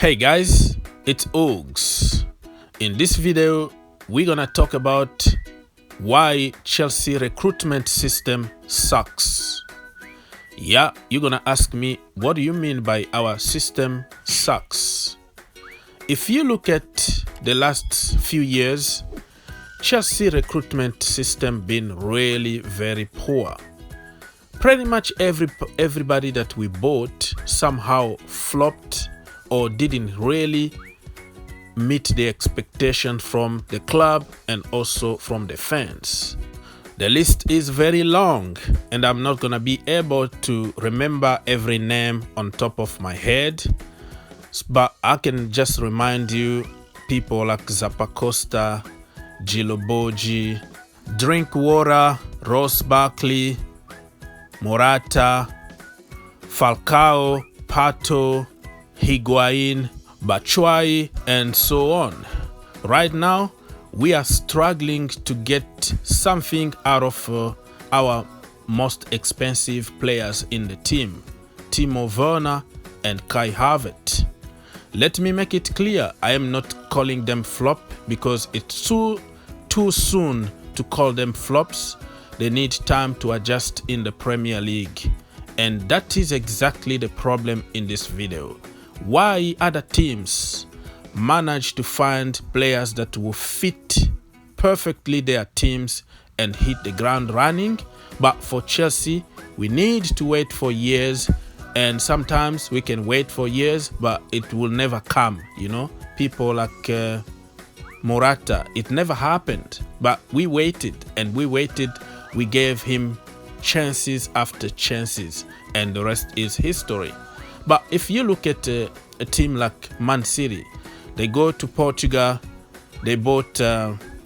Hey guys, it's Ogs. In this video, we're gonna talk about why Chelsea recruitment system sucks. Yeah, you're gonna ask me, what do you mean by our system sucks? If you look at the last few years, Chelsea recruitment system been really very poor. Pretty much everybody that we bought somehow flopped or didn't really meet the expectation from the club and also from the fans. The list is very long and I'm not gonna be able to remember every name on top of my head, but I can just remind you people like Zappacosta, Gilobogi, Drinkwater, Ross Barkley, Morata, Falcao, Pato, Higuain, Batshuayi, and so on. Right now, we are struggling to get something out of our most expensive players in the team, Timo Werner and Kai Havertz. Let me make it clear, I am not calling them flop because it's too soon to call them flops. They need time to adjust in the Premier League. And that is exactly the problem in this video. Why other teams manage to find players that will fit perfectly their teams and hit the ground running, but for Chelsea, we need to wait for years, and sometimes we can wait for years, but it will never come, you know? People like Morata, it never happened, but we waited and we waited. We gave him chances after chances, and the rest is history. But if you look at a team like Man City, they go to Portugal, they bought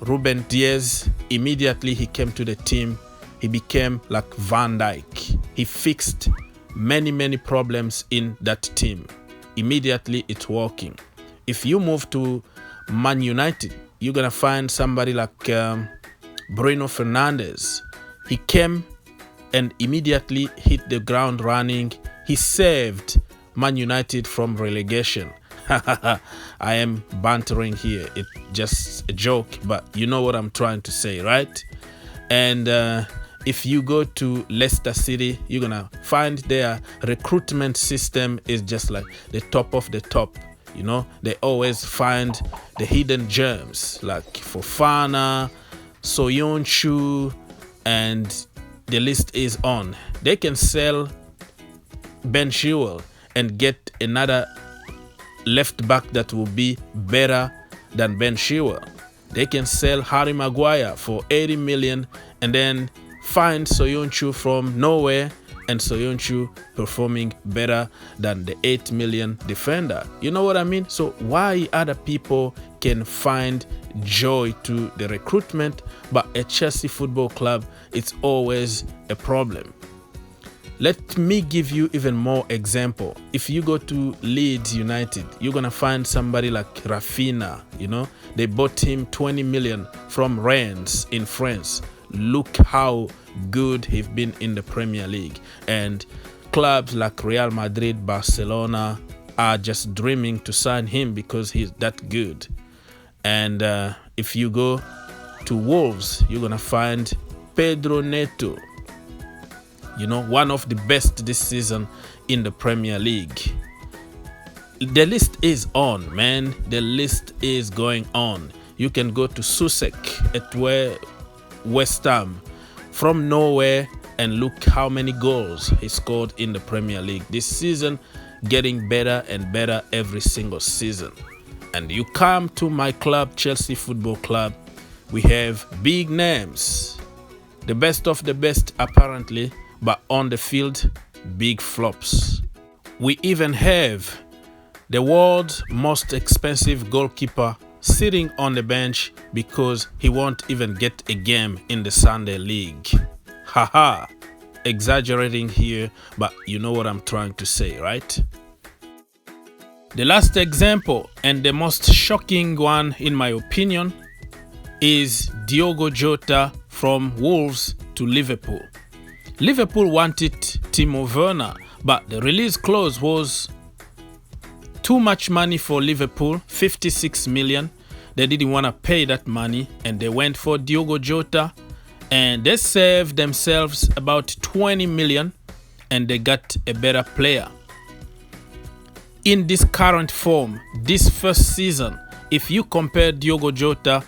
Ruben Diaz. Immediately he came to the team, he became like Van Dijk. He fixed many problems in that team. Immediately it's working. If you move to Man United, you're gonna find somebody like Bruno Fernandes. He came and immediately hit the ground running. He saved Man United from relegation. I am bantering here. It's just a joke, but you know what I'm trying to say, right? And if you go to Leicester City, you're gonna find their recruitment system is just like the top of the top. You know, they always find the hidden gems like Fofana, Soyuncu, and the list is on. They can sell Ben Chilwell and get another left back that will be better than Ben Chilwell. They can sell Harry Maguire for 80 million and then find Soyuncu from nowhere, and Soyuncu performing better than the 8 million defender. You know what I mean? So why other people can find joy to the recruitment, but at Chelsea Football Club, it's always a problem. Let me give you even more example. If you go to Leeds United, you're gonna find somebody like Rafinha. You know, they bought him 20 million from Rennes in France. Look how good he's been in the Premier League, and clubs like Real Madrid, Barcelona are just dreaming to sign him because he's that good. And if you go to Wolves, you're gonna find Pedro Neto, you know, one of the best this season in the Premier League. The list is on, man. The list is going on. You can go to Susek at West Ham from nowhere and look how many goals he scored in the Premier League this season, getting better and better every single season. And you come to my club, Chelsea Football Club, we have big names, the best of the best apparently, but on the field, big flops. We even have the world's most expensive goalkeeper sitting on the bench because he won't even get a game in the Sunday League. Haha, exaggerating here, but you know what I'm trying to say, right? The last example, and the most shocking one in my opinion, is Diogo Jota from Wolves to Liverpool. Liverpool wanted Timo Werner, but the release clause was too much money for Liverpool, 56 million. They didn't want to pay that money, and they went for Diogo Jota, and they saved themselves about 20 million, and they got a better player. In this current form, this first season, if you compare Diogo Jota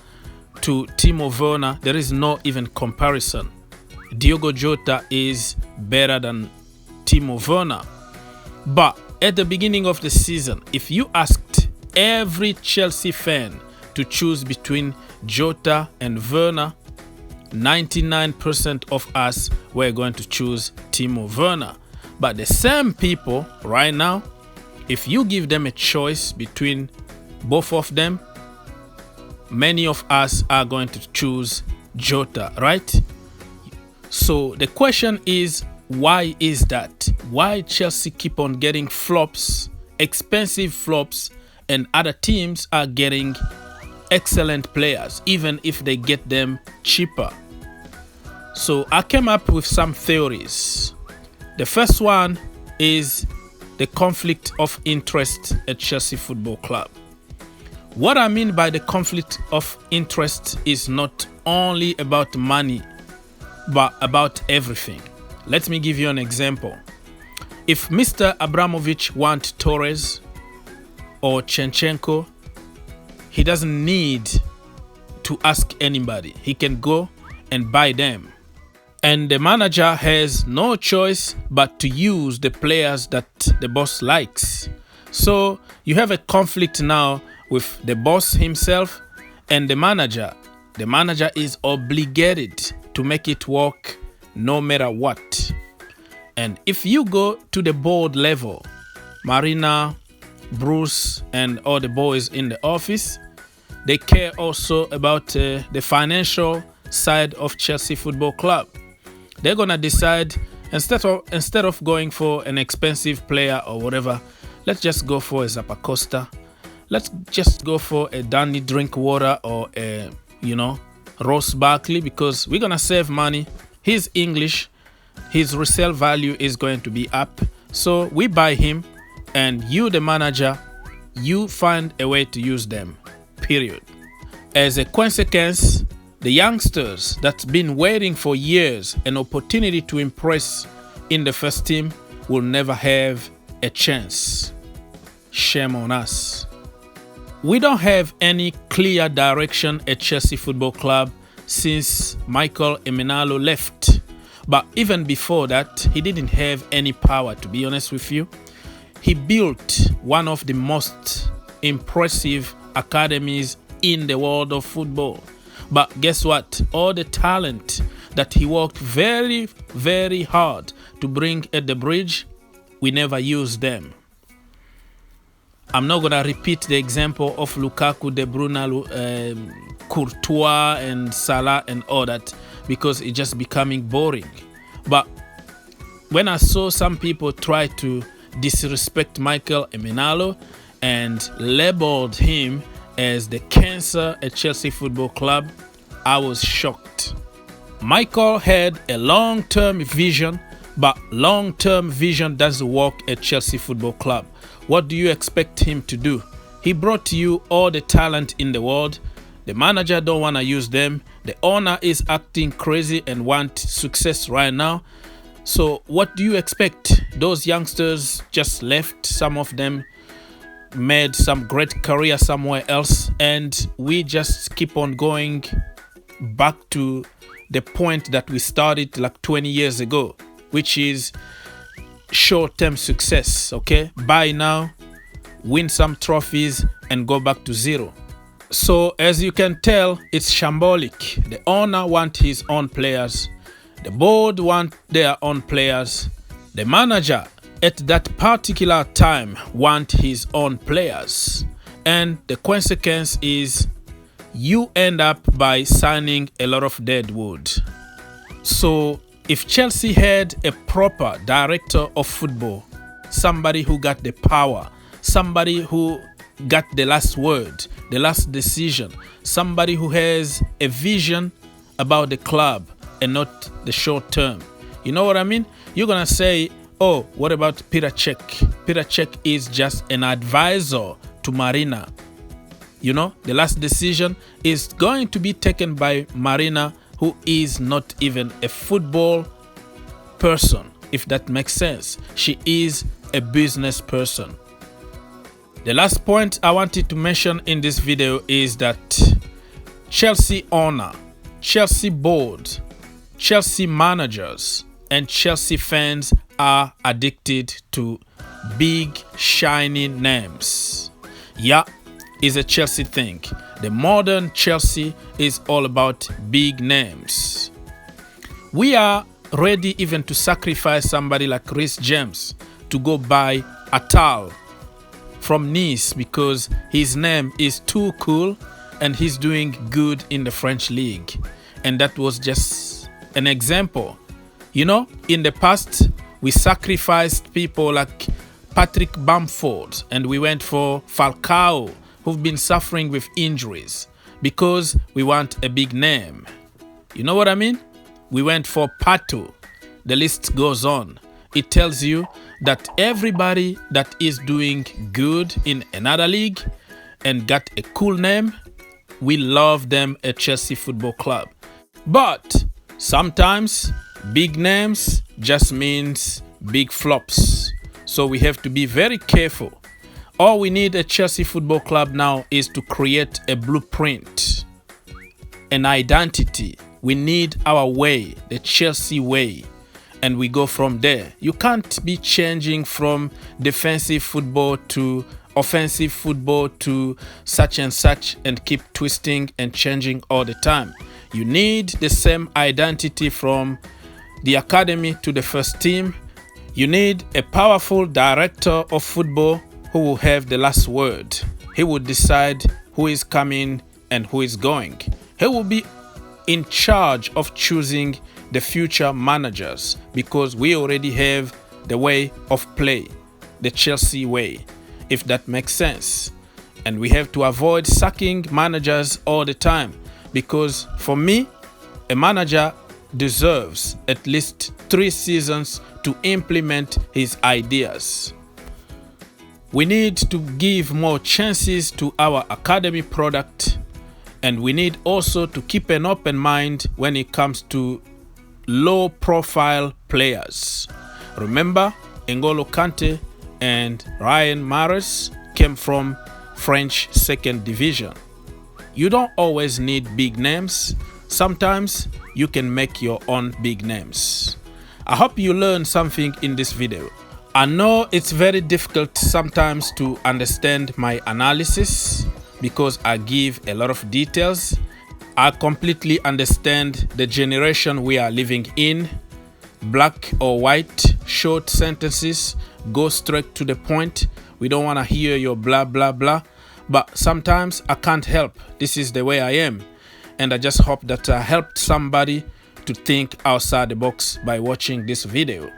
to Timo Werner, there is no even comparison. Diogo Jota is better than Timo Werner. But at the beginning of the season, if you asked every Chelsea fan to choose between Jota and Werner, 99% of us were going to choose Timo Werner. But the same people right now, if you give them a choice between both of them, many of us are going to choose Jota, right? So the question is, why is that? Why Chelsea keep on getting flops, expensive flops, and other teams are getting excellent players, even if they get them cheaper? So I came up with some theories. The first one is the conflict of interest at Chelsea Football Club. What I mean by the conflict of interest is not only about money, but about everything. Let me give you an example. If Mr. Abramovic wants Terrace or Chenchenko, he doesn't need to ask anybody. He can go and buy them. And the manager has no choice but to use the players that the boss likes. So you have a conflict now with the boss himself and the manager. The manager is obligated to make it work no matter what. And if you go to the board level, Marina, Bruce, and all the boys in the office, they care also about the financial side of Chelsea Football Club. They're gonna decide, instead of going for an expensive player or whatever, let's just go for a Zappacosta. Let's just go for a Danny Drinkwater or a, Ross Barkley, because we're gonna save money. He's English, his resale value is going to be up. So we buy him, and you, the manager, you find a way to use them, period. As a consequence, the youngsters that's been waiting for years an opportunity to impress in the first team will never have a chance. Shame on us. We don't have any clear direction at Chelsea Football Club since Michael Emenalo left. But even before that, he didn't have any power, to be honest with you. He built one of the most impressive academies in the world of football. But guess what? All the talent that he worked very, very hard to bring at the bridge, we never used them. I'm not going to repeat the example of Lukaku, De Bruyne, Courtois, and Salah and all that, because it's just becoming boring. But when I saw some people try to disrespect Michael Emenalo and labeled him as the cancer at Chelsea Football Club, I was shocked. Michael had a long-term vision, but long-term vision doesn't work at Chelsea Football Club. What do you expect him to do? He brought you all the talent in the world. The manager don't want to use them. The owner is acting crazy and want success right now. So what do you expect? Those youngsters just left. Some of them made some great career somewhere else, and we just keep on going back to the point that we started like 20 years ago, which is short-term success. Okay, buy now, win some trophies, and go back to zero. So as you can tell, it's shambolic. The owner wants his own players, the board want their own players, the manager at that particular time want his own players, and the consequence is you end up by signing a lot of dead wood. So if Chelsea had a proper director of football, somebody who got the power, somebody who got the last word, the last decision, somebody who has a vision about the club and not the short term, you know what I mean? You're gonna say, Oh, what about Pulisic? Pulisic is just an advisor to Marina. You know, the last decision is going to be taken by Marina, who is not even a football person, if that makes sense. She is a business person. The last point I wanted to mention in this video is that Chelsea owner, Chelsea board, Chelsea managers, and Chelsea fans are addicted to big, shiny names. Yeah, it's a Chelsea thing. The modern Chelsea is all about big names. We are ready even to sacrifice somebody like Rory Jennings to go buy Atal from Nice because his name is too cool and he's doing good in the French league. And that was just an example. You know, in the past, we sacrificed people like Patrick Bamford and we went for Falcao, who've been suffering with injuries because we want a big name. You know what I mean? We went for Pato. The list goes on. It tells you that everybody that is doing good in another league and got a cool name, we love them at Chelsea Football Club. But sometimes big names just means big flops. So we have to be very careful. All we need at Chelsea Football Club now is to create a blueprint, an identity. We need our way, the Chelsea way, and we go from there. You can't be changing from defensive football to offensive football to such and such and keep twisting and changing all the time. You need the same identity from the academy to the first team. You need a powerful director of football who will have the last word. He will decide who is coming and who is going. He will be in charge of choosing the future managers because we already have the way of play, the Chelsea way, if that makes sense. And we have to avoid sacking managers all the time because for me, a manager deserves at least 3 seasons to implement his ideas. We need to give more chances to our academy product, and we need also to keep an open mind when it comes to low profile players. Remember, N'Golo Kante and Ryan Mahrez came from French 2nd division. You don't always need big names. Sometimes you can make your own big names. I hope you learned something in this video. I know it's very difficult sometimes to understand my analysis because I give a lot of details. I completely understand the generation we are living in. Black or white, short sentences, go straight to the point. We don't want to hear your blah blah blah. But sometimes I can't help. This is the way I am. And I just hope that I helped somebody to think outside the box by watching this video.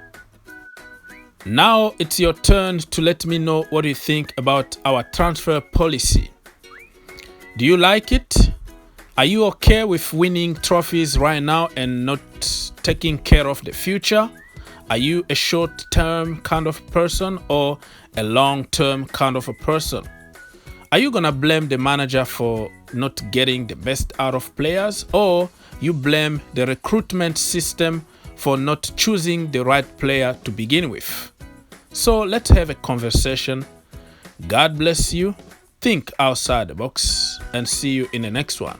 Now it's your turn to let me know what you think about our transfer policy. Do you like it? Are you okay with winning trophies right now and not taking care of the future? Are you a short-term kind of person or a long-term kind of a person? Are you gonna blame the manager for not getting the best out of players, or you blame the recruitment system for not choosing the right player to begin with? So let's have a conversation. God bless you. Think outside the box and see you in the next one.